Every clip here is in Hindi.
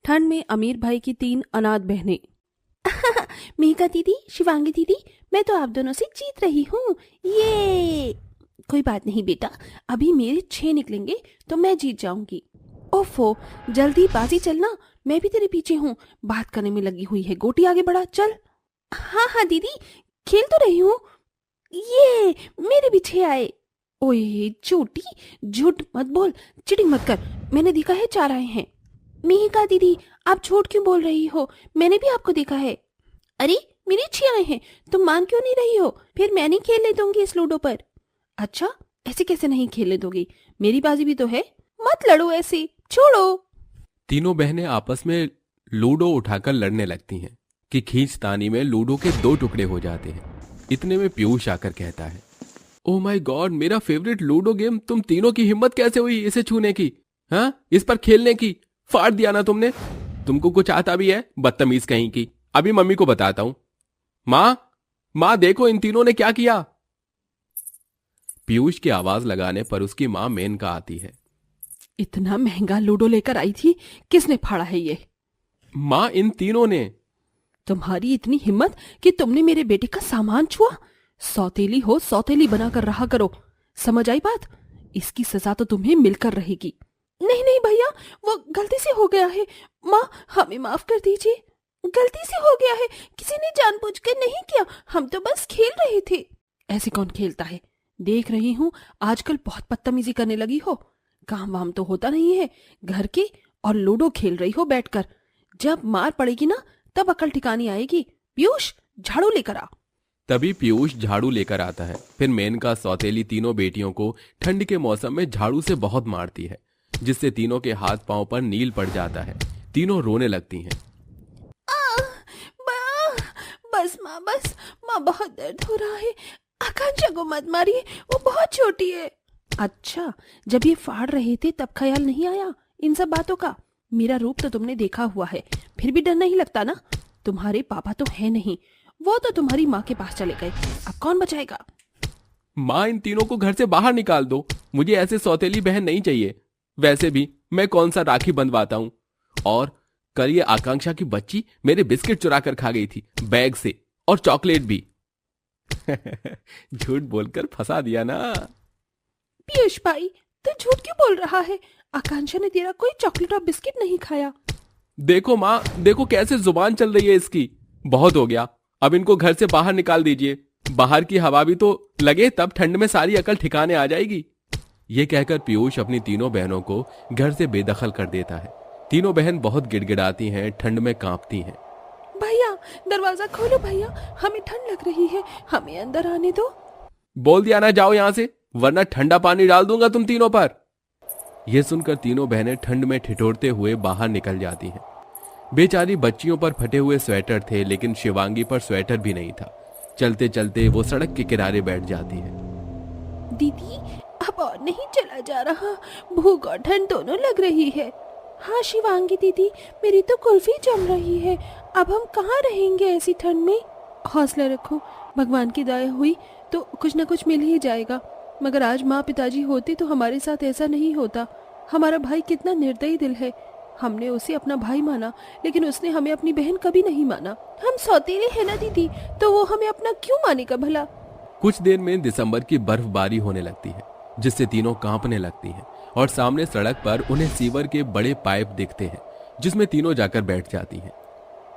ठंड में अमीर भाई की 3 अनाथ बहनें। मेघा दीदी, शिवांगी दीदी, मैं तो आप दोनों से जीत रही हूँ। ये कोई बात नहीं बेटा, अभी मेरे 6 निकलेंगे तो मैं जीत जाऊंगी। ओफो, जल्दी बाजी चलना, मैं भी तेरे पीछे हूँ। बात करने में लगी हुई है, गोटी आगे बढ़ा, चल। हाँ हाँ दीदी, खेल तो रही हूँ। ये मेरे भी 6 आए। ओए झूठी, झूठ मत बोल, चीटिंग मत कर। मैंने देखा है 4 आए हैं। मेघा दीदी, आप झूठ क्यों बोल रही हो? मैंने भी आपको देखा है। अरे मेरे 6 आए हैं, तुम मान क्यों नहीं रही हो? फिर मैं नहीं खेलने दूंगी इस लूडो पर। अच्छा, ऐसे कैसे नहीं खेलने दोगी? मेरी बाजी भी तो है। मत लड़ो ऐसे, छोड़ो। तीनों बहनें आपस में लूडो उठाकर लड़ने लगती हैं कि खींचतानी में लूडो के 2 टुकड़े हो जाते हैं। इतने में पीयूष आकर कहता है, ओह माय गॉड, मेरा फेवरेट लूडो गेम, तुम तीनों की हिम्मत कैसे हुई इसे छूने की? हाँ, इस पर खेलने की? फाड़ दिया ना तुमने। तुमको कुछ आता भी है, बदतमीज कहीं की। अभी मम्मी को बताता हूं। माँ देखो इन तीनों ने क्या किया। पीयूष की आवाज लगाने पर उसकी माँ मेनका आती है। इतना महंगा लूडो लेकर आई थी, किसने फाड़ा है ये? माँ, इन तीनों ने। तुम्हारी इतनी हिम्मत कि तुमने मेरे बेटे का सामान छुआ? सौतेली हो, सौतेली बनाकर रहा करो, समझ आई बात? इसकी सजा तो तुम्हें मिलकर रहेगी। नहीं नहीं भैया, वो गलती से हो गया है। माँ, हमें माफ कर दीजिए। गलती से हो गया है, किसी ने जानबूझकर नहीं किया, हम तो बस खेल रहे थे। ऐसे कौन खेलता है? देख रही हूँ आजकल बहुत बदतमीजी करने लगी हो। काम वाम तो होता नहीं है घर के, और लूडो खेल रही हो बैठकर। जब मार पड़ेगी ना, तब अकल ठिकानी आएगी। पीयूष, झाड़ू लेकर आ। तभी पीयूष झाड़ू लेकर आता है। फिर मेनका सौतेली तीनों बेटियों को ठंड के मौसम में झाड़ू से बहुत मारती है, जिससे तीनों के हाथ पांव पर नील पड़ जाता है। तीनों रोने लगती हैं। बस माँ, बस माँ, बहुत दर्द हो रहा है। आकांक्षा को मत मारिए, वो बहुत छोटी है। अच्छा, जब ये फाड़ रहे थे तब ख्याल नहीं आया इन सब बातों का? मेरा रूप तो तुमने देखा हुआ है, फिर भी डर नहीं लगता ना? तुम्हारे पापा तो है नहीं, वो तो तुम्हारी माँ के पास चले गए। अब कौन बचाएगा? माँ, इन तीनों को घर से बाहर निकाल दो, मुझे ऐसे सौतेली बहन नहीं चाहिए। वैसे भी मैं कौन सा राखी बंधवाता हूँ। और कल ये आकांक्षा की बच्ची मेरे बिस्किट चुरा कर खा गई थी बैग से, और चॉकलेट भी। झूठ बोलकर फंसा दिया ना। पीयूष भाई, तू झूठ क्यों बोल रहा है? आकांक्षा ने तेरा कोई चॉकलेट और बिस्किट नहीं खाया। देखो माँ, देखो कैसे जुबान चल रही है इसकी। बहुत हो गया, अब इनको घर से बाहर निकाल दीजिए। बाहर की हवा भी तो लगे, तब ठंड में सारी अकल ठिकाने आ जाएगी। ये कहकर पीयूष अपनी तीनों बहनों को घर से बेदखल कर देता है। तीनों बहन बहुत गिड़गिड़ाती हैं, ठंड में कांपती हैं। भैया, दरवाजा खोलो भैया, हमें ठंड लग रही है, हमें अंदर आने दो। बोल दिया ना, जाओ यहां से, वरना ठंडा पानी डाल दूंगा तुम तीनों पर। यह सुनकर तीनों बहनें ठंड में ठिठुरते हुए बाहर निकल जाती हैं। बेचारी बच्चियों पर फटे हुए स्वेटर थे, लेकिन शिवांगी पर स्वेटर भी नहीं था। चलते चलते वो सड़क के किनारे बैठ जाती है। दीदी, अब और नहीं चला जा रहा, भूख और ठंड दोनों लग रही है। हाँ शिवांगी दीदी, मेरी तो कुल्फी जम रही है। अब हम कहाँ रहेंगे ऐसी ठंड में? हौसला रखो, भगवान की दया हुई तो कुछ न कुछ मिल ही जाएगा। मगर आज माँ पिताजी होते तो हमारे साथ ऐसा नहीं होता। हमारा भाई कितना निर्दयी दिल है। हमने उसे अपना भाई माना, लेकिन उसने हमें अपनी बहन कभी नहीं माना। हम सौतेले हैं ना दीदी, तो वो हमें अपना क्यों मानेगा भला? कुछ देर में दिसंबर की बर्फबारी होने लगती है, जिससे तीनों कांपने लगती हैं, और सामने सड़क पर उन्हें सीवर के बड़े पाइप दिखते हैं, जिसमें तीनों जाकर बैठ जाती हैं।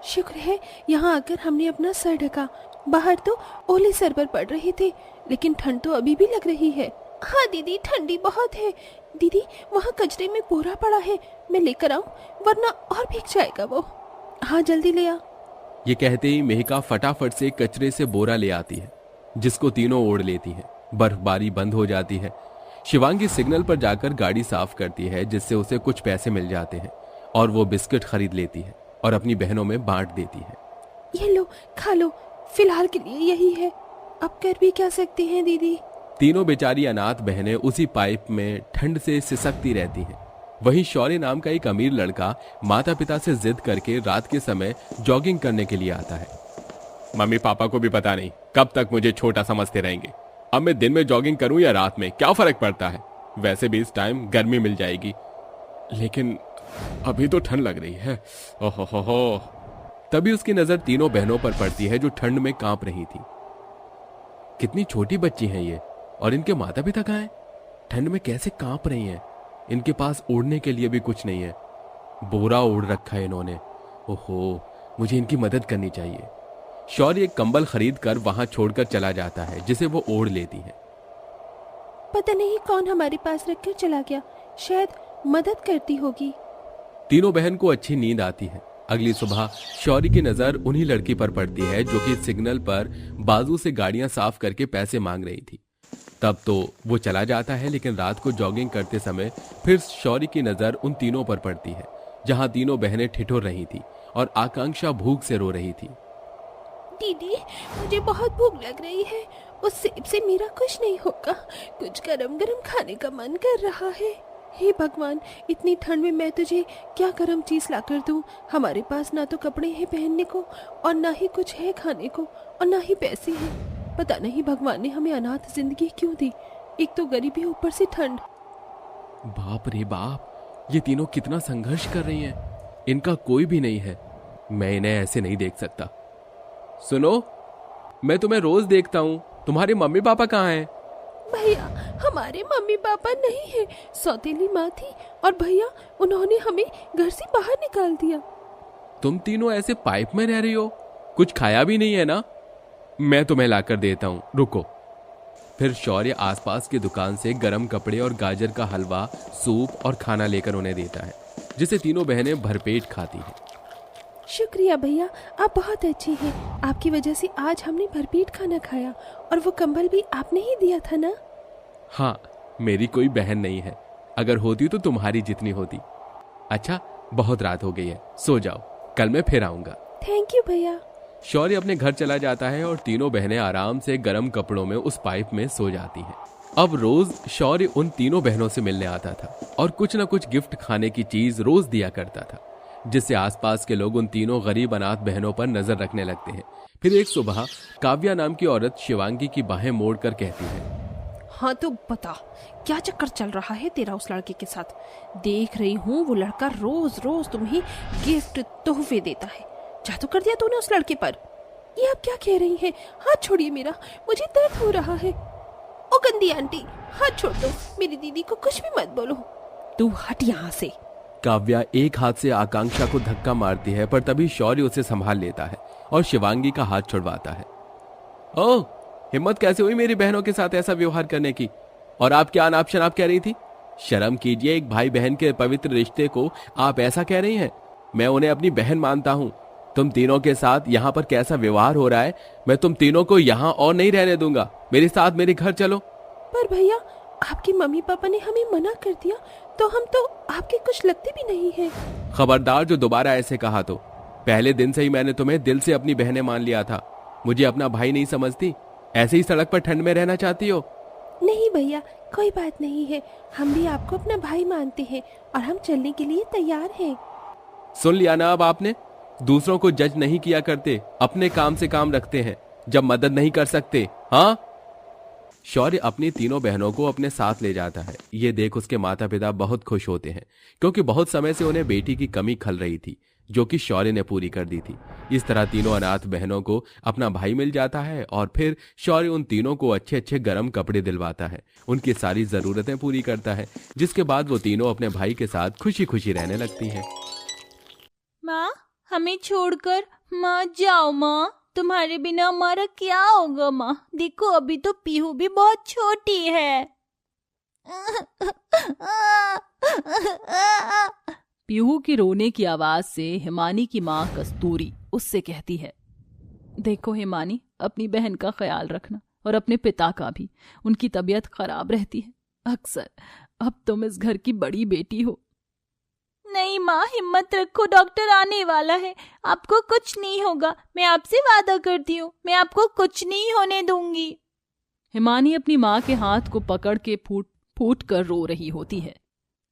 शुक्र है यहाँ आकर हमने अपना सर ढका। बाहर तो ओले सर पर पड़ रहे थे, लेकिन ठंड तो अभी भी लग रही है। हाँ दीदी, ठंडी बहुत है। दीदी, वहाँ कचरे में बोरा पड़ा है, मैं लेकर आऊं, वरना और भीग जाएगा वो। हाँ जल्दी ले आ। ये कहते ही मेहका फटाफट से कचरे से बोरा ले आती है, जिसको तीनों ओढ़ लेती हैं। बर्फबारी बंद हो जाती है। शिवांगी सिग्नल पर जाकर गाड़ी साफ करती है, जिससे उसे कुछ पैसे मिल जाते हैं, और वो बिस्किट खरीद लेती है और अपनी बहनों में बांट देती है। ये लो, खा लो, फिलहाल के लिए यही है, अब कर भी क्या सकते हैं दीदी। तीनों बेचारी अनाथ बहनें उसी पाइप में ठंड से सिसकती रहती हैं। वहीं शौर्य नाम का एक अमीर लड़का माता पिता से जिद करके रात के समय जॉगिंग करने के लिए आता है। मम्मी पापा को भी पता नहीं कब तक मुझे छोटा समझते रहेंगे। अब मैं दिन में जॉगिंग करूं या रात में, क्या फर्क पड़ता है? वैसे भी इस टाइम गर्मी मिल जाएगी। लेकिन अभी तो ठंड लग रही है। ओहो हो। तभी उसकी नजर तीनों बहनों पर पड़ती है जो ठंड में कांप रही थी। कितनी छोटी बच्ची हैं ये, और इनके माता पिता कहाँ हैं? ठंड में कैसे कांप रही हैं? इनके पास ओढ़ने के लिए भी कुछ नहीं है। बोरा ओढ़ रखा है इन्होंने। ओहो, मुझे इनकी मदद करनी चाहिए। शौर्य एक कंबल खरीद कर वहां छोड़कर चला जाता है, जिसे वो ओढ़ लेती है। पता नहीं कौन हमारे पास रखकर चला गया, शायद मदद करती होगी। तीनों बहन को अच्छी नींद आती है। अगली सुबह शौर्य की नजर उन्हीं लड़की पर पड़ती है जो कि सिग्नल पर बाजू से गाड़ियां साफ करके पैसे मांग रही थी। तब तो वो चला जाता है, लेकिन रात को जॉगिंग करते समय फिर शौर्य की नजर उन तीनों पर पड़ती है, जहां तीनों बहनें ठिठुर रही थी और आकांक्षा भूख से रो रही थी। दीदी, मुझे बहुत भूख लग रही है। उस सेब से मेरा कुछ नहीं होगा। कुछ गरम गरम खाने का मन कर रहा है। हे भगवान, इतनी ठंड में मैं तुझे क्या गरम चीज ला कर दूं? हमारे पास ना तो कपड़े हैं पहनने को, और ना ही कुछ है खाने को, और ना ही पैसे हैं। पता नहीं भगवान ने हमें अनाथ जिंदगी क्यों दी। एक तो गरीबी, ऊपर से ठंड। बाप रे बाप, ये तीनों कितना संघर्ष कर रही हैं। इनका कोई भी नहीं है। मैं इन्हें ऐसे नहीं देख सकता। सुनो, मैं तुम्हें रोज देखता हूँ। तुम्हारे मम्मी पापा कहाँ हैं? भैया, हमारे मम्मी पापा नहीं है। सौतेली माँ थी और भैया, उन्होंने हमें घर से बाहर निकाल दिया। तुम तीनों ऐसे पाइप में रह रही हो? कुछ खाया भी नहीं है ना? मैं तुम्हें लाकर देता हूँ, रुको। फिर शौर्य आसपास की दुकान से गर्म कपड़े और गाजर का हलवा, सूप और खाना लेकर उन्हें देता है, जिसे तीनों बहनें भरपेट खाती हैं। शुक्रिया भैया, आप बहुत अच्छे हैं। आपकी वजह से आज हमने भरपेट खाना खाया, और वो कंबल भी आपने ही दिया था ना? हाँ, मेरी कोई बहन नहीं है। अगर होती तो तुम्हारी जितनी होती। अच्छा, बहुत रात हो गई है, सो जाओ, कल मैं फिर आऊंगा। थैंक यू भैया। शौर्य अपने घर चला जाता है और तीनों बहनें आराम से गर्म कपड़ों में उस पाइप में सो जाती हैं। अब रोज शौर्य उन तीनों बहनों से मिलने आता था और कुछ न कुछ गिफ्ट खाने की चीज रोज दिया करता था, जिससे आसपास के लोग उन तीनों गरीब अनाथ बहनों पर नजर रखने लगते हैं। फिर एक सुबह काव्या नाम की औरत शिवांगी की बाहें मोड़कर कहती है, हाँ तो बता, क्या चक्कर चल रहा है तेरा उस लड़के के साथ? देख रही हूँ वो लड़का रोज रोज तुम्हें गिफ्ट तोहफे देता है। जादू कर दिया तूने उस लड़के पर। ये आप क्या कह रही हैं? हाथ छोड़िए मेरा, मुझे दर्द हो रहा है। ओ गंदी आंटी, हाथ छोड़ दो। मेरी दीदी को कुछ भी मत बोलो। तू हट यहाँ से। काव्या एक हाथ से आकांक्षा को धक्का मारती है, पर तभी शौर्य उसे संभाल लेता है और शिवांगी का हाथ छुड़वाता है। ओह, हिम्मत कैसे हुई मेरी बहनों के साथ ऐसा व्यवहार करने की? और आप क्या अनाप शनाप कह रही थी? शर्म कीजिए, एक भाई बहन के पवित्र रिश्ते को आप ऐसा कह रही हैं? मैं उन्हें अपनी बहन मानता हूँ। तुम तीनों के साथ यहाँ पर कैसा व्यवहार हो रहा है, मैं तुम तीनों को यहाँ और नहीं रहने दूंगा। मेरे साथ मेरे घर चलो। पर भैया, आपके मम्मी पापा ने हमें मना कर दिया, तो हम तो आपके कुछ लगते भी नहीं है। खबरदार, जो दोबारा ऐसे कहा तो। पहले दिन से ही मैंने तुम्हें दिल से अपनी बहनें मान लिया था। मुझे अपना भाई नहीं समझती? ऐसे ही सड़क पर ठंड में रहना चाहती हो? नहीं भैया, कोई बात नहीं है। हम भी आपको अपना भाई मानते हैं और हम चलने के लिए तैयार हैं। सुन लिया ना अब आपने? दूसरों को जज नहीं किया करते, अपने काम से काम रखते हैं जब मदद नहीं कर सकते। हाँ। शौर्य अपनी तीनों बहनों को अपने साथ ले जाता है। ये देख उसके माता पिता बहुत खुश होते हैं, क्योंकि बहुत समय से उन्हें बेटी की कमी खल रही थी, जो कि शौर्य ने पूरी कर दी थी। इस तरह तीनों अनाथ बहनों को अपना भाई मिल जाता है और फिर शौर्य उन तीनों को अच्छे अच्छे गर्म कपड़े दिलवाता है, उनकी सारी जरूरतें पूरी करता है, जिसके बाद वो तीनों अपने भाई के साथ खुशी खुशी रहने लगती हैं। माँ, हमें छोड़कर मत जाओ माँ। तुम्हारे बिना हमारा क्या होगा माँ? देखो, अभी तो पीहू भी बहुत छोटी है। पीहू की रोने की आवाज से हिमानी की माँ कस्तूरी उससे कहती है, देखो हिमानी, अपनी बहन का ख्याल रखना और अपने पिता का भी। उनकी तबीयत खराब रहती है अक्सर। अब तुम इस घर की बड़ी बेटी हो। नहीं माँ, हिम्मत रखो, डॉक्टर आने वाला है। आपको कुछ नहीं होगा, मैं आपसे वादा करती हूँ, मैं आपको कुछ नहीं होने दूंगी। हिमानी अपनी माँ के हाथ को पकड़ के फूट फूट कर रो रही होती है।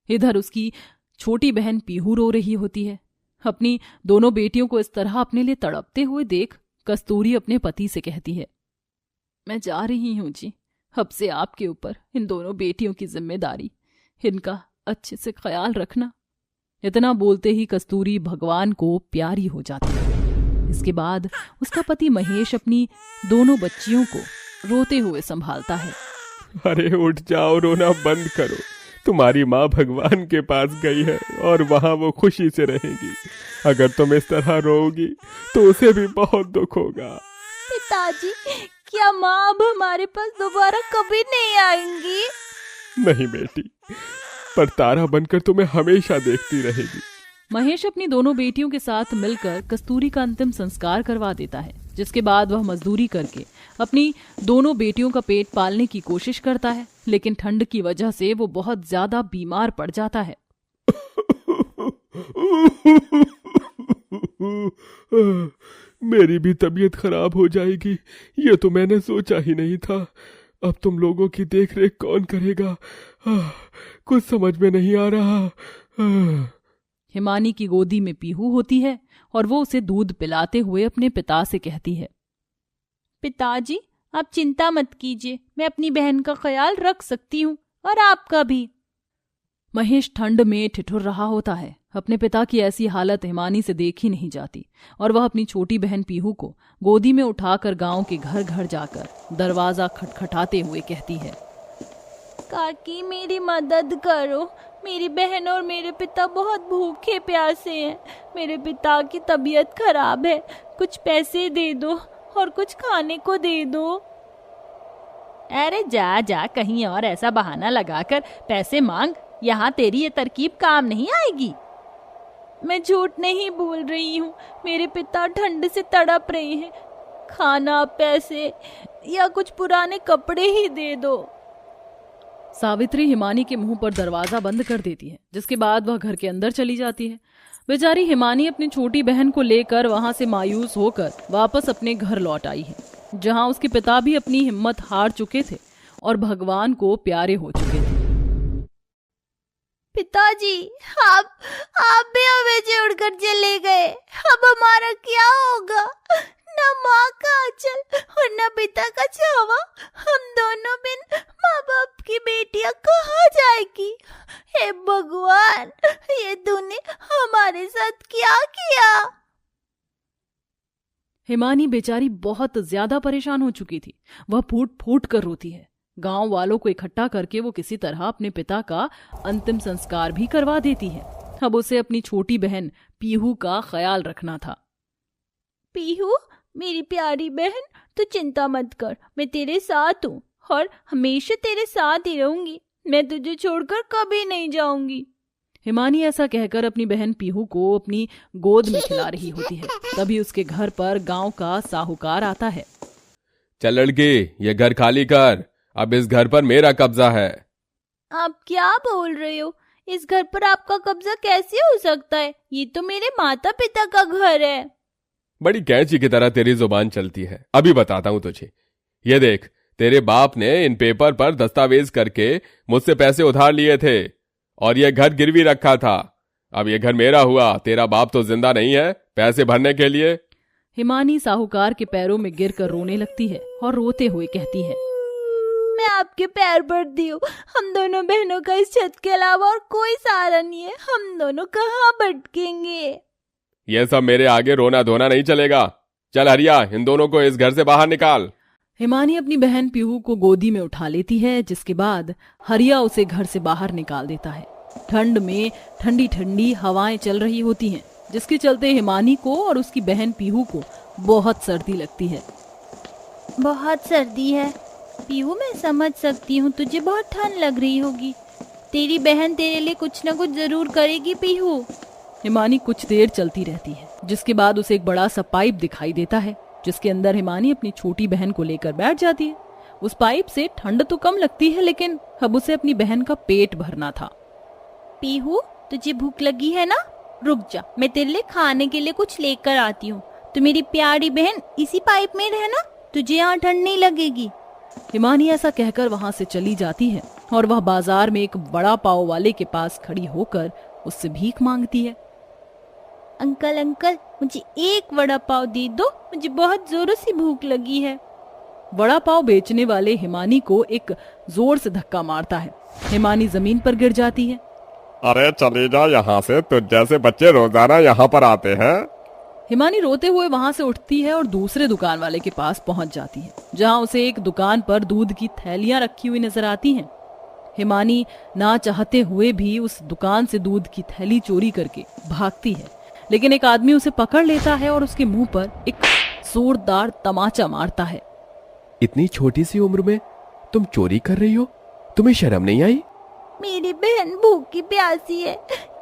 इधर उसकी छोटी बहन पीहू रो रही होती है। अपनी दोनों बेटियों को इस तरह अपने लिए तड़पते हुए देख कस्तूरी अपने पति से कहती है, मैं जा रही हूँ जी। अब से आपके ऊपर इन दोनों बेटियों की जिम्मेदारी। इनका अच्छे से ख्याल रखना। इतना बोलते ही कस्तूरी भगवान को प्यारी हो जाती है। इसके बाद उसका पति महेश अपनी दोनों बच्चियों को रोते हुए संभालता है। अरे उठ जाओ, रोना बंद करो। तुम्हारी माँ भगवान के पास गई है और वहाँ वो खुशी से रहेगी। अगर तुम इस तरह रोओगी तो उसे भी बहुत दुख होगा। पिताजी, क्या माँ अब हमारे पास दोबारा कभी नहीं आएंगी? नहीं बेटी, पर तारा बनकर तुम्हें हमेशा देखती रहेगी। महेश अपनी दोनों बेटियों के साथ मिलकर कस्तूरी का अंतिम संस्कार करवा देता है, जिसके बाद वह मजदूरी करके अपनी दोनों बेटियों का पेट पालने की कोशिश करता है, लेकिन ठंड की वजह से वो बहुत ज्यादा बीमार पड़ जाता है। मेरी भी तबीयत खराब हो जाएगी, ये तो मैंने सोचा ही नहीं था। अब तुम लोगों की देखरेख कौन करेगा? कुछ समझ में नहीं आ रहा। हिमानी की गोदी में पीहू होती है और वो उसे दूध पिलाते हुए अपने पिता से कहती है, पिताजी, आप चिंता मत कीजिए, मैं अपनी बहन का ख्याल रख सकती हूँ और आपका भी। महेश ठंड में ठिठुर रहा होता है। अपने पिता की ऐसी हालत हिमानी से देखी नहीं जाती और वह अपनी छोटी बहन पीहू को गोदी में उठाकर गांव के घर घर जाकर दरवाजा खटखटाते हुए कहती है, काकी मेरी मदद करो, मेरी बहन और मेरे पिता बहुत भूखे प्यासे हैं। मेरे पिता की तबीयत खराब है, कुछ पैसे दे दो और कुछ खाने को दे दो। अरे जा जा, कहीं और ऐसा बहाना लगाकर पैसे मांग, यहाँ तेरी ये तरकीब काम नहीं आएगी। मैं झूठ नहीं बोल रही हूँ, मेरे पिता ठंड से तड़प रहे हैं। खाना, पैसे या कुछ पुराने कपड़े ही दे दो। सावित्री हिमानी के मुंह पर दरवाजा बंद कर देती है, जिसके बाद वह घर के अंदर चली जाती है। बेचारी हिमानी अपनी छोटी बहन को लेकर वहां से मायूस होकर वापस अपने घर लौट आई है, जहां उसके पिता भी अपनी हिम्मत हार चुके थे और भगवान को प्यारे हो चुके थे। पिताजी, आप भी हमें छोड़कर चले गए, अब हमारा क्या होगा? न माँ का आंचल और न पिता का छावा, हम दोनों बिन माँ बाप की बेटियां कहाँ जाएगी? हे भगवान, ये तूने हमारे साथ क्या किया? हिमानी बेचारी बहुत ज्यादा परेशान हो चुकी थी। वह फूट फूट कर रोती है। गांव वालों को इकट्ठा करके वो किसी तरह अपने पिता का अंतिम संस्कार भी करवा देती है। अब उसे अपनी छोटी बहन पीहू का ख्याल रखना था। पीहू, मेरी प्यारी बहन, तू चिंता मत कर, मैं तेरे साथ हूँ और हमेशा तेरे साथ ही रहूंगी। मैं तुझे छोड़कर कभी नहीं जाऊंगी। हिमानी ऐसा कहकर अपनी बहन पीहू को अपनी गोद में खिला रही होती है। तभी उसके घर पर गांव का साहूकार आता है। चल लड़की, ये घर खाली कर, अब इस घर पर मेरा कब्जा है। आप क्या बोल रहे हो? इस घर पर आपका कब्जा कैसे हो सकता है? ये तो मेरे माता पिता का घर है। बड़ी कैंची की तरह तेरी जुबान चलती है। अभी बताता हूँ तुझे। ये देख, तेरे बाप ने इन पेपर पर दस्तावेज करके मुझसे पैसे उधार लिए थे और ये घर गिरवी रखा था। अब ये घर मेरा हुआ, तेरा बाप तो जिंदा नहीं है पैसे भरने के लिए। हिमानी साहूकार के पैरों में गिरकर रोने लगती है और रोते हुए कहती है, मैं आपके पैर पड़ती हूँ। हम दोनों बहनों का इस छत के अलावा और कोई सहारा नहीं है। हम दोनों कहाँ भटकेंगे? ये सब मेरे आगे रोना धोना नहीं चलेगा। चल हरिया, इन दोनों को इस घर से बाहर निकाल। हिमानी अपनी बहन पीहू को गोदी में उठा लेती है, जिसके बाद हरिया उसे घर से बाहर निकाल देता है। ठंड में ठंडी ठंडी हवाएं चल रही होती हैं, जिसके चलते हिमानी को और उसकी बहन पीहू को बहुत सर्दी लगती है। बहुत सर्दी है पीहू, मैं समझ सकती हूँ, तुझे बहुत ठंड लग रही होगी। तेरी बहन तेरे लिए कुछ न कुछ जरूर करेगी पीहू। हिमानी कुछ देर चलती रहती है, जिसके बाद उसे एक बड़ा सा पाइप दिखाई देता है, जिसके अंदर हिमानी अपनी छोटी बहन को लेकर बैठ जाती है। उस पाइप से ठंड तो कम लगती है, लेकिन अब उसे अपनी बहन का पेट भरना था। पीहू, तुझे भूख लगी है ना? रुक जा, मैं तेरे लिए खाने के लिए कुछ लेकर आती हूँ। तो मेरी प्यारी बहन, इसी पाइप में रहना, तुझे यहाँ ठंड नहीं लगेगी। हिमानी ऐसा कहकर वहां से चली जाती है और वह बाजार में एक बड़ा पाव वाले के पास खड़ी होकर उससे भीख मांगती है। अंकल अंकल, मुझे एक वड़ा पाव दे दो, मुझे बहुत जोरों से भूख लगी है। वड़ा पाव बेचने वाले हिमानी को एक जोर से धक्का मारता है। हिमानी जमीन पर गिर जाती है। अरे चले जा यहाँ से, तुझ जैसे बच्चे रोजाना यहाँ पर आते हैं। हिमानी रोते हुए वहां से उठती है और दूसरे दुकान वाले के पास पहुंच जाती है, जहां उसे एक दुकान पर दूध की थैलियां रखी हुई नजर आती हैं। हिमानी ना चाहते हुए भी उस दुकान से दूध की थैली चोरी करके भागती है, लेकिन एक आदमी उसे पकड़ लेता है और उसके मुंह पर एक जोरदार तमाचा मारता है। इतनी छोटी सी उम्र में तुम चोरी कर रही हो? तुम्हें शर्म नहीं आई? मेरी बहन भूखी प्यासी है।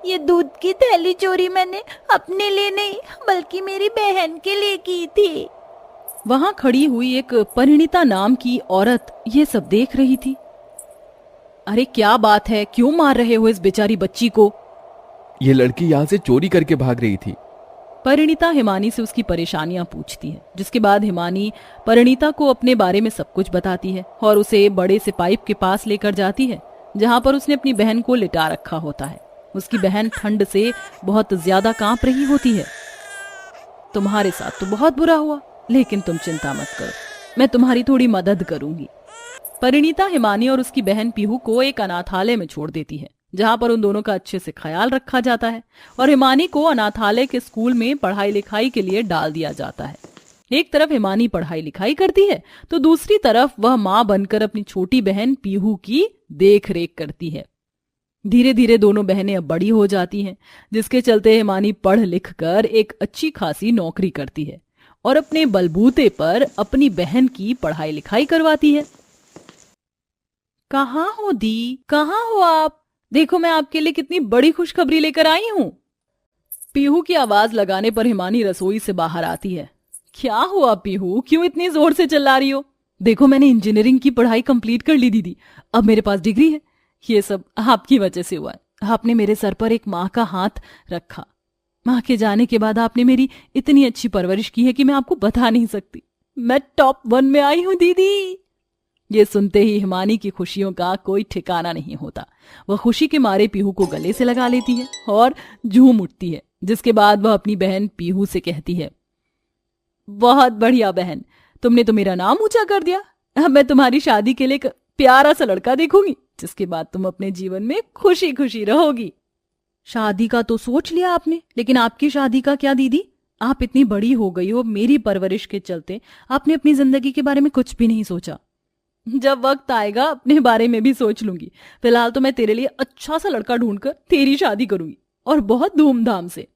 ये दूध की थैली चोरी मैंने अपने लिए नहीं बल्कि मेरी बहन के लिए की थी। वहां खड़ी हुई एक परिणीता नाम की औरत ये सब देख रही थी। अरे क्या बात है, क्यों मार रहे हो इस बेचारी बच्ची को? ये लड़की यहाँ से चोरी करके भाग रही थी। परिणीता हिमानी से उसकी परेशानियां पूछती है, जिसके बाद हिमानी परिणीता को अपने बारे में सब कुछ बताती है और उसे बड़े से पाइप के पास लेकर जाती है, जहां पर उसने अपनी बहन को लिटा रखा होता है। उसकी बहन ठंड से बहुत ज्यादा कांप रही होती है। तुम्हारे साथ तो बहुत बुरा हुआ, लेकिन तुम चिंता मत करो, मैं तुम्हारी थोड़ी मदद करूंगी। परिणीता हिमानी और उसकी बहन पीहू को एक अनाथालय में छोड़ देती है, जहां पर उन दोनों का अच्छे से ख्याल रखा जाता है और हिमानी को अनाथालय के स्कूल में पढ़ाई लिखाई के लिए डाल दिया जाता है। एक तरफ हिमानी पढ़ाई लिखाई करती है तो दूसरी तरफ वह मां बनकर अपनी छोटी बहन पीहू की देख रेख करती है। धीरे धीरे दोनों बहनें अब बड़ी हो जाती हैं, जिसके चलते हिमानी पढ़ लिख कर एक अच्छी खासी नौकरी करती है और अपने बलबूते पर अपनी बहन की पढ़ाई लिखाई करवाती है। कहाँ हो दी, कहाँ हो आप? देखो मैं आपके लिए कितनी बड़ी खुशखबरी लेकर आई हूँ। पीहू की आवाज लगाने पर हिमानी रसोई से बाहर आती है। क्या हुआ पीहू, क्यों इतनी जोर से चिल्ला रही हो? देखो मैंने इंजीनियरिंग की पढ़ाई कंप्लीट कर ली दीदी, अब मेरे पास डिग्री है। ये सब आपकी वजह से हुआ है। आपने मेरे सर पर एक माँ का हाथ रखा। माँ के जाने के बाद आपने मेरी इतनी अच्छी परवरिश की है कि मैं आपको बता नहीं सकती। मैं टॉप 1 में आई हूँ दीदी। ये सुनते ही हिमानी की खुशियों का कोई ठिकाना नहीं होता। वह खुशी के मारे पीहू को गले से लगा लेती है और झूम उठती है, जिसके बाद वह अपनी बहन पीहू से कहती है, बहुत बढ़िया बहन, तुमने तो मेरा नाम ऊंचा कर दिया। अब मैं तुम्हारी शादी के लिए एक प्यारा सा लड़का देखूंगी, जिसके बाद तुम अपने जीवन में खुशी खुशी रहोगी। शादी का तो सोच लिया आपने, लेकिन आपकी शादी का क्या दीदी? आप इतनी बड़ी हो गई हो, मेरी परवरिश के चलते आपने अपनी जिंदगी के बारे में कुछ भी नहीं सोचा। जब वक्त आएगा अपने बारे में भी सोच लूंगी। फिलहाल तो मैं तेरे लिए अच्छा सा लड़का ढूंढकर तेरी शादी करूंगी, और बहुत धूमधाम से।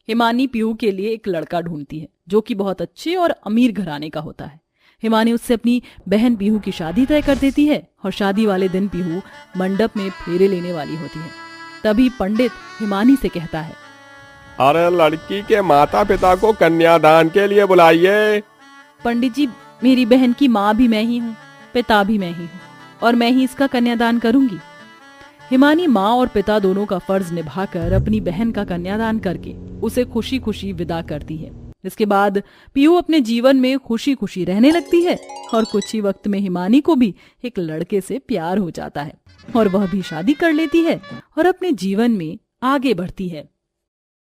हिमानी पीहू के लिए एक लड़का ढूंढती है, जो कि बहुत अच्छे और अमीर घराने का होता है। हिमानी उससे अपनी बहन पीहू की शादी तय कर देती है और शादी वाले दिन पीहू मंडप में फेरे लेने वाली होती है। तभी पंडित हिमानी से कहता है, अरे लड़की के माता पिता को कन्यादान के लिए बुलाइए। पंडित जी, मेरी बहन की माँ भी मैं ही हूँ, पिता भी मैं ही हूँ, और मैं ही इसका कन्यादान करूंगी। हिमानी माँ और पिता दोनों का फर्ज निभाकर अपनी बहन का कन्यादान करके उसे खुशी खुशी विदा करती है। इसके बाद पीहू अपने जीवन में खुशी खुशी रहने लगती है और कुछ ही वक्त में हिमानी को भी एक लड़के से प्यार हो जाता है और वह भी शादी कर लेती है और अपने जीवन में आगे बढ़ती है।